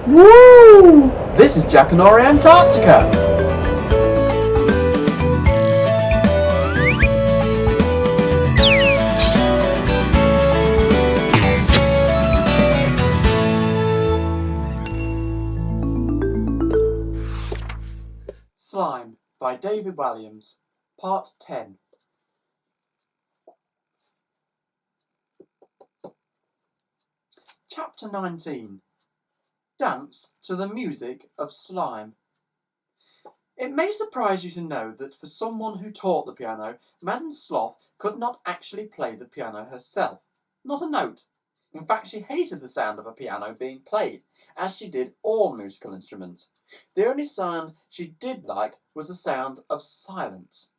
Woo! This is Jackanory Antarctica. Slime by David Walliams, Part 10. Chapter 19. Dance to the music of slime. It may surprise you to know that for someone who taught the piano, Madame Sloth could not actually play the piano herself. Not a note. In fact, she hated the sound of a piano being played, as she did all musical instruments. The only sound she did like was the sound of silence.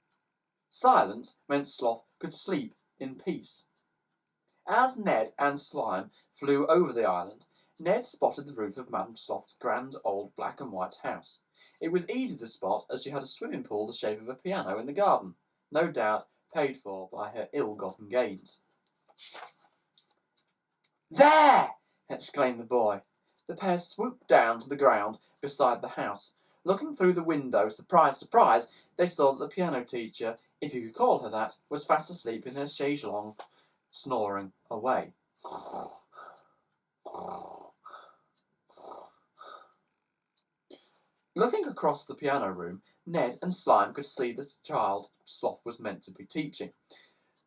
Silence meant Sloth could sleep in peace. As Ned and Slime flew over the island, Ned spotted the roof of Madame Sloth's grand old black and white house. It was easy to spot as she had a swimming pool the shape of a piano in the garden, no doubt paid for by her ill-gotten gains. "There!" exclaimed the boy. The pair swooped down to the ground beside the house. Looking through the window, surprise, surprise, they saw that the piano teacher, if you could call her that, was fast asleep in her chaise longue, snoring away. Looking across the piano room, Ned and Slime could see the child Sloth was meant to be teaching.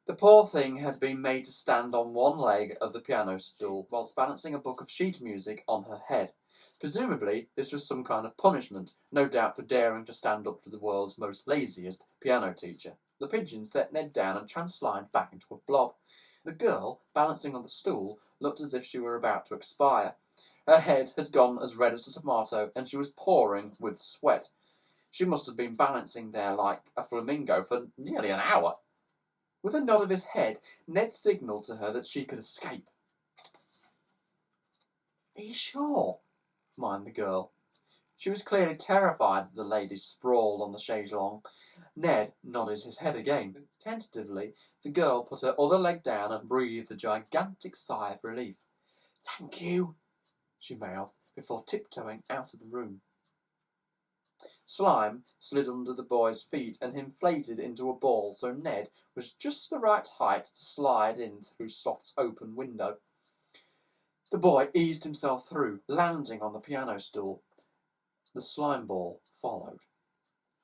The poor thing had been made to stand on one leg of the piano stool whilst balancing a book of sheet music on her head. Presumably, this was some kind of punishment, no doubt for daring to stand up to the world's most laziest piano teacher. The pigeon set Ned down and translimed back into a blob. The girl, balancing on the stool, looked as if she were about to expire. Her head had gone as red as a tomato, and she was pouring with sweat. She must have been balancing there like a flamingo for nearly an hour. With a nod of his head, Ned signalled to her that she could escape. "Are you sure?" whined the girl. She was clearly terrified of the lady sprawled on the chaise longue. Ned nodded his head again. Tentatively, the girl put her other leg down and breathed a gigantic sigh of relief. "Thank you," she mouthed, before tiptoeing out of the room. Slime slid under the boy's feet and inflated into a ball, so Ned was just the right height to slide in through Sloth's open window. The boy eased himself through, landing on the piano stool. The slime ball followed.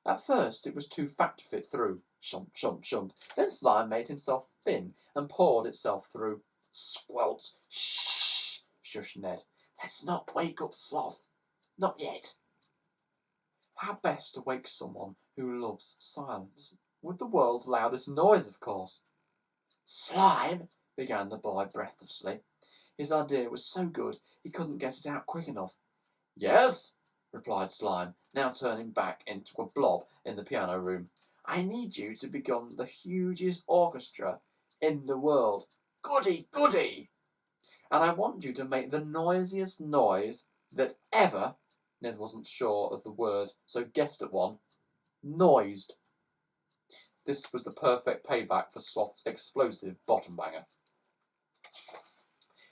At first it was too fat to fit through. Shump, shump, shump. Then Slime made himself thin and poured itself through. "Squelch! Shh!" shushed Ned. "Let's not wake up Sloth. Not yet." How best to wake someone who loves silence? With the world's loudest noise, of course. "Slime," began the boy breathlessly. His idea was so good he couldn't get it out quick enough. "Yes," replied Slime, now turning back into a blob in the piano room. "I need you to become the hugest orchestra in the world. Goody, goody! And I want you to make the noisiest noise that ever," Ned wasn't sure of the word, so guessed at one, "noised." This was the perfect payback for Sloth's explosive bottom banger.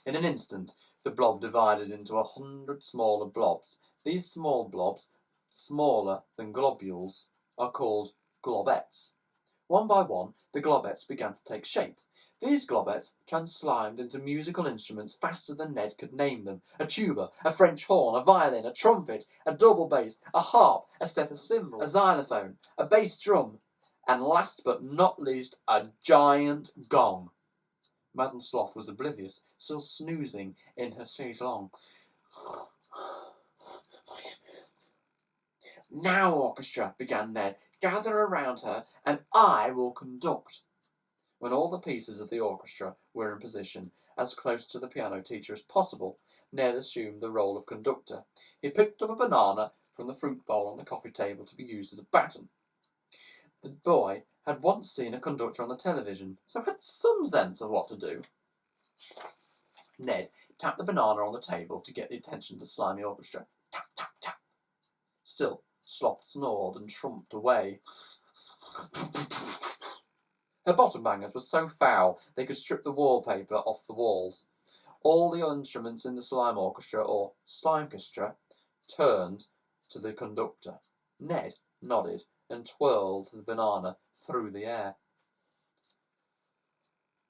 In an instant, the blob divided into 100 smaller blobs. These small blobs, smaller than globules, are called globettes. One by one, the globettes began to take shape. These globettes translimed into musical instruments faster than Ned could name them. A tuba, a French horn, a violin, a trumpet, a double bass, a harp, a set of cymbals, a xylophone, a bass drum, and last but not least, a giant gong. Madame Sloth was oblivious, still snoozing in her chaise longue. "Now, orchestra," began Ned, "gather around her, and I will conduct." When all the pieces of the orchestra were in position, as close to the piano teacher as possible, Ned assumed the role of conductor. He picked up a banana from the fruit bowl on the coffee table to be used as a baton. The boy had once seen a conductor on the television, so had some sense of what to do. Ned tapped the banana on the table to get the attention of the slimy orchestra. Tap, tap, tap. Still, Sloth snored and trumped away. Her bottom bangers were so foul they could strip the wallpaper off the walls. All the instruments in the slime orchestra, or slimekestra, turned to the conductor. Ned nodded and twirled the banana through the air.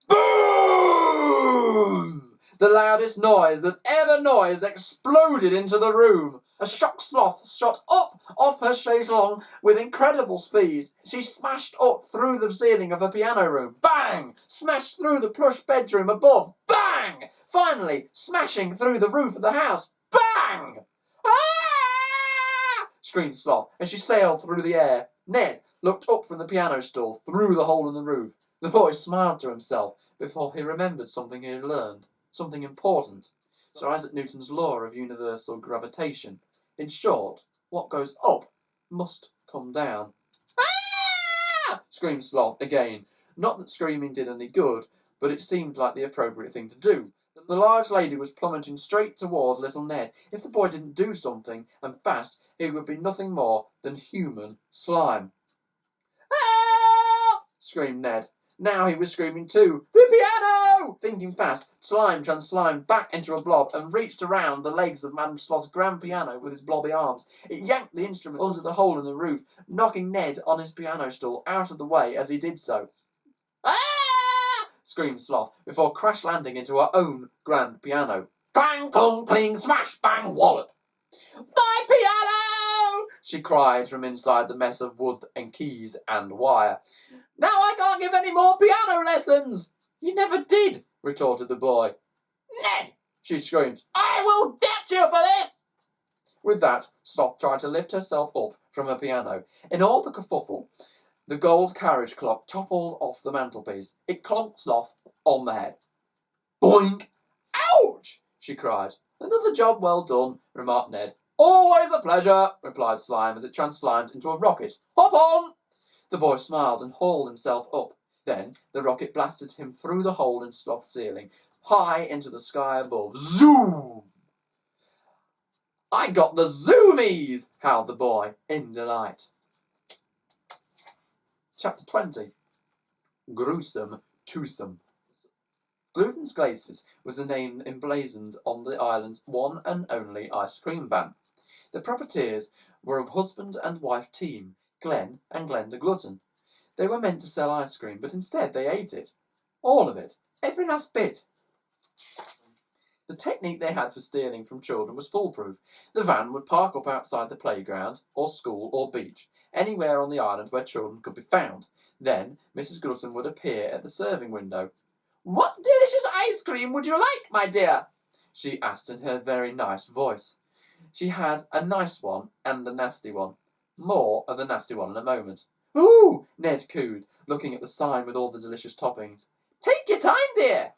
Boom! The loudest noise that ever noised exploded into the room. A shocked sloth shot up off her chaise-longue with incredible speed. She smashed up through the ceiling of a piano room. Bang! Smashed through the plush bedroom above. Bang! Finally, smashing through the roof of the house. Bang! Ah! Screamed Sloth as she sailed through the air. Ned looked up from the piano stool through the hole in the roof. The boy smiled to himself before he remembered something he had learned. Something important. Sir Isaac Newton's law of universal gravitation. In short, what goes up must come down. Ah! Screamed Sloth again. Not that screaming did any good, but it seemed like the appropriate thing to do. The large lady was plummeting straight toward little Ned. If the boy didn't do something, and fast, he would be nothing more than human slime. Ah! Screamed Ned. Now he was screaming too. The piano! Thinking fast, Slime translimed back into a blob and reached around the legs of Madame Sloth's grand piano with his blobby arms. It yanked the instrument under the hole in the roof, knocking Ned on his piano stool out of the way as he did so. Ah! Screamed Sloth before crash landing into her own grand piano. Clang, clong, cling, smash, bang, wallop. My piano! She cried from inside the mess of wood and keys and wire. Now I can't give any more piano lessons. You never did, retorted the boy. Ned, she screamed, I will get you for this. With that, Sloth tried to lift herself up from her piano. In all the kerfuffle, the gold carriage clock toppled off the mantelpiece. It clonked Sloth on the head. Boink! Ouch! She cried. Another job well done, remarked Ned. Always a pleasure, replied Slime as it translimed into a rocket. Hop on! The boy smiled and hauled himself up. Then the rocket blasted him through the hole in Sloth's ceiling, high into the sky above. Zoom! I got the zoomies, howled the boy in delight. Chapter 20. Gruesome Twosome. Gluten's Glaciers was the name emblazoned on the island's one and only ice cream van. The profiteers were a husband and wife team, Glenn and Glenda Glutton. They were meant to sell ice cream, but instead they ate it. All of it. Every last bit. The technique they had for stealing from children was foolproof. The van would park up outside the playground, or school, or beach, anywhere on the island where children could be found. Then Mrs. Glutton would appear at the serving window. What delicious ice cream would you like, my dear? She asked in her very nice voice. She had a nice one and a nasty one. More of the nasty one in a moment. Ooh, Ned cooed, looking at the sign with all the delicious toppings. Take your time, dear.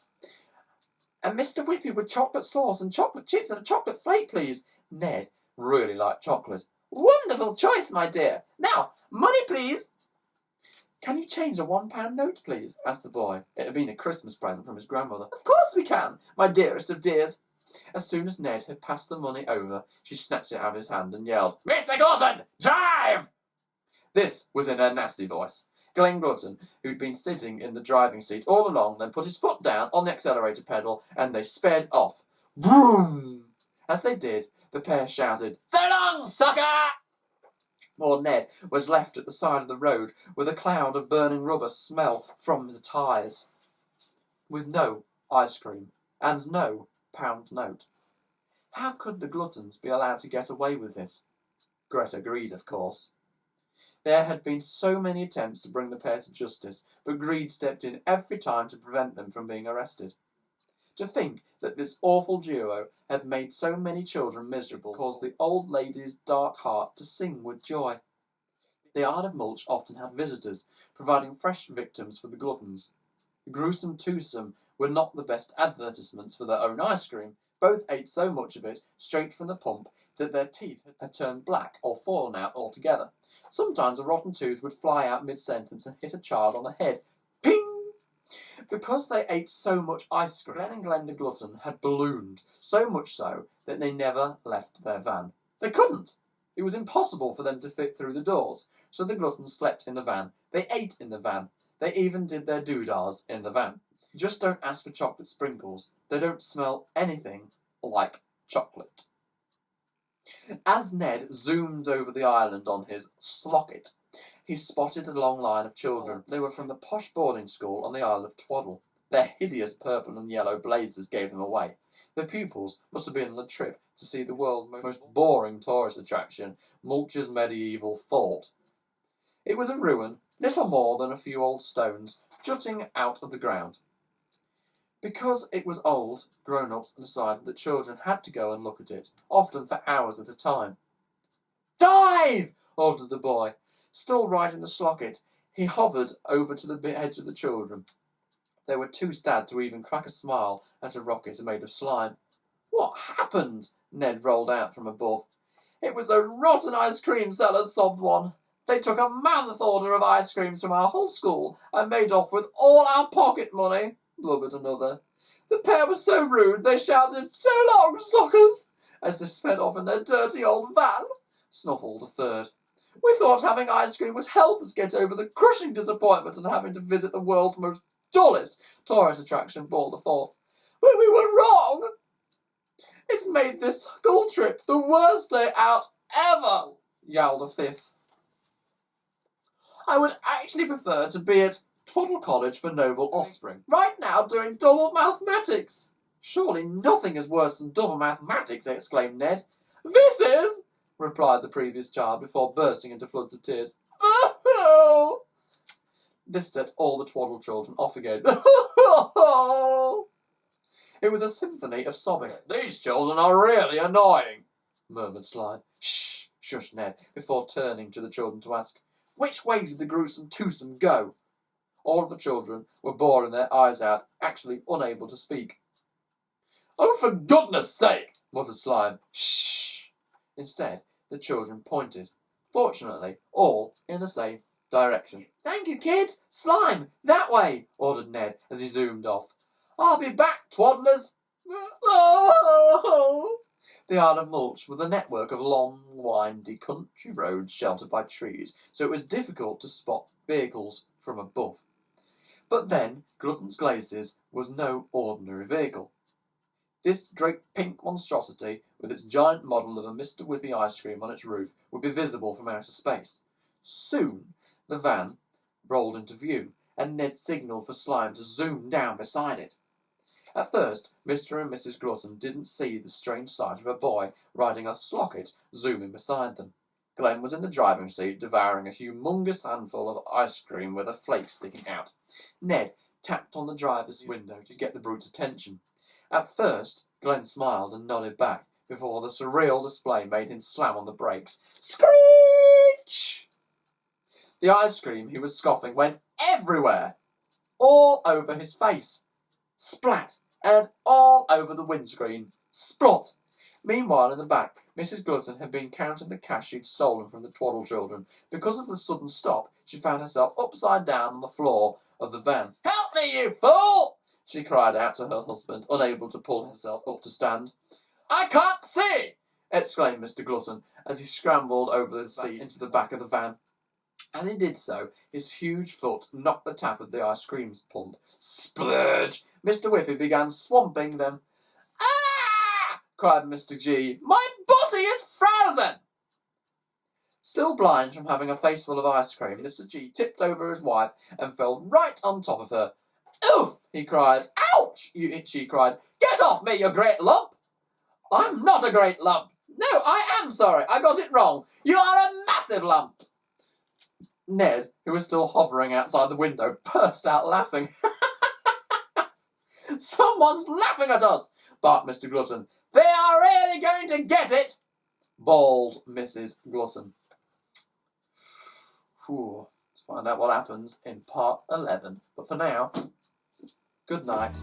And Mr. Whippy with chocolate sauce and chocolate chips and a chocolate flake, please. Ned really liked chocolate. Wonderful choice, my dear. Now, money, please. Can you change a £1 note, please? Asked the boy. It had been a Christmas present from his grandmother. Of course we can, my dearest of dears. As soon as Ned had passed the money over, she snatched it out of his hand and yelled, Mr. Glutton, drive! This was in her nasty voice. Glenn Glutton, who'd been sitting in the driving seat all along, then put his foot down on the accelerator pedal, and they sped off. Vroom! As they did, the pair shouted, So long, sucker! Poor Ned was left at the side of the road with a cloud of burning rubber smell from the tyres, with no ice cream and no £1 note. How could the Gluttons be allowed to get away with this? Greta agreed, of course. There had been so many attempts to bring the pair to justice, but greed stepped in every time to prevent them from being arrested. To think that this awful duo had made so many children miserable caused the old lady's dark heart to sing with joy. The Isle of Mulch often had visitors, providing fresh victims for the Gluttons. The gruesome twosome were not the best advertisements for their own ice cream. Both ate so much of it, straight from the pump, that their teeth had turned black or fallen out altogether. Sometimes a rotten tooth would fly out mid-sentence and hit a child on the head. Ping! Because they ate so much ice cream, Glenn and Glenda Glutton had ballooned, so much so that they never left their van. They couldn't. It was impossible for them to fit through the doors, so the Gluttons slept in the van. They ate in the van. They even did their doodahs in the van. Just don't ask for chocolate sprinkles. They don't smell anything like chocolate. As Ned zoomed over the island on his slocket, he spotted a long line of children. They were from the posh boarding school on the Isle of Twaddle. Their hideous purple and yellow blazers gave them away. The pupils must have been on the trip to see the world's most boring tourist attraction, Mulch's Medieval Fort. It was a ruin, little more than a few old stones jutting out of the ground. Because it was old, grown-ups decided that children had to go and look at it, often for hours at a time. "Dive!" ordered the boy. Still riding the slocket, he hovered over to the edge of the children. They were too sad to even crack a smile at a rocket made of slime. "What happened?" Ned rolled out from above. "It was the rotten ice cream sellers," sobbed one. "They took a mammoth order of ice creams from our whole school and made off with all our pocket money," blubbered another. "The pair were so rude they shouted 'So long, suckers!' as they sped off in their dirty old van," snuffled a third. "We thought having ice cream would help us get over the crushing disappointment of having to visit the world's most dullest tourist attraction," bawled a fourth. "But we were wrong. It's made this school trip the worst day out ever," yowled a fifth. "I would actually prefer to be at Twaddle College for Noble Offspring right now doing double mathematics." "Surely nothing is worse than double mathematics," exclaimed Ned. "This is," replied the previous child before bursting into floods of tears. "Oh!" This set all the Twaddle children off again. It was a symphony of sobbing. "These children are really annoying," murmured Slime. "Shh!" shushed Ned, before turning to the children to ask, "Which way did the gruesome twosome go?" All of the children were bawling their eyes out, actually unable to speak. "Oh, for goodness sake!" muttered Slime. "Shh!" Instead, the children pointed, fortunately, all in the same direction. "Thank you, kids! Slime, that way!" ordered Ned as he zoomed off. "I'll be back, Twaddlers!" Oh! The Isle of Mulch was a network of long, windy country roads sheltered by trees, so it was difficult to spot vehicles from above. But then, Glutton's Glaciers was no ordinary vehicle. This great pink monstrosity, with its giant model of a Mr. Whippy ice cream on its roof, would be visible from outer space. Soon, the van rolled into view, and Ned signalled for Slime to zoom down beside it. At first, Mr. and Mrs. Glutton didn't see the strange sight of a boy riding a slocket zooming beside them. Glenn was in the driving seat, devouring a humongous handful of ice cream with a flake sticking out. Ned tapped on the driver's window to get the brute's attention. At first, Glenn smiled and nodded back, before the surreal display made him slam on the brakes. Screech! The ice cream he was scoffing went everywhere, all over his face. Splat! And all over the windscreen. Sprot! Meanwhile, in the back, Mrs. Glutton had been counting the cash she'd stolen from the Twaddle children. Because of the sudden stop, she found herself upside down on the floor of the van. "Help me, you fool!" she cried out to her husband, unable to pull herself up to stand. "I can't see!" exclaimed Mr. Glutton as he scrambled over the seat into the back of the van. As he did so, his huge foot knocked the tap of the ice cream pump. Splurge! Mr. Whippy began swamping them. "Ah!" cried Mr. G. "My body is frozen!" Still blind from having a face full of ice cream, Mr. G tipped over his wife and fell right on top of her. "Oof!" he cried. "Ouch!" she cried. "Get off me, you great lump!" "I'm not a great lump. No, I am sorry. I got it wrong. You are a massive lump." Ned, who was still hovering outside the window, burst out laughing. "Someone's laughing at us!" barked Mr. Glutton. "They are really going to get it!" bawled Mrs. Glutton. Let's find out what happens in part 11. But for now, good night.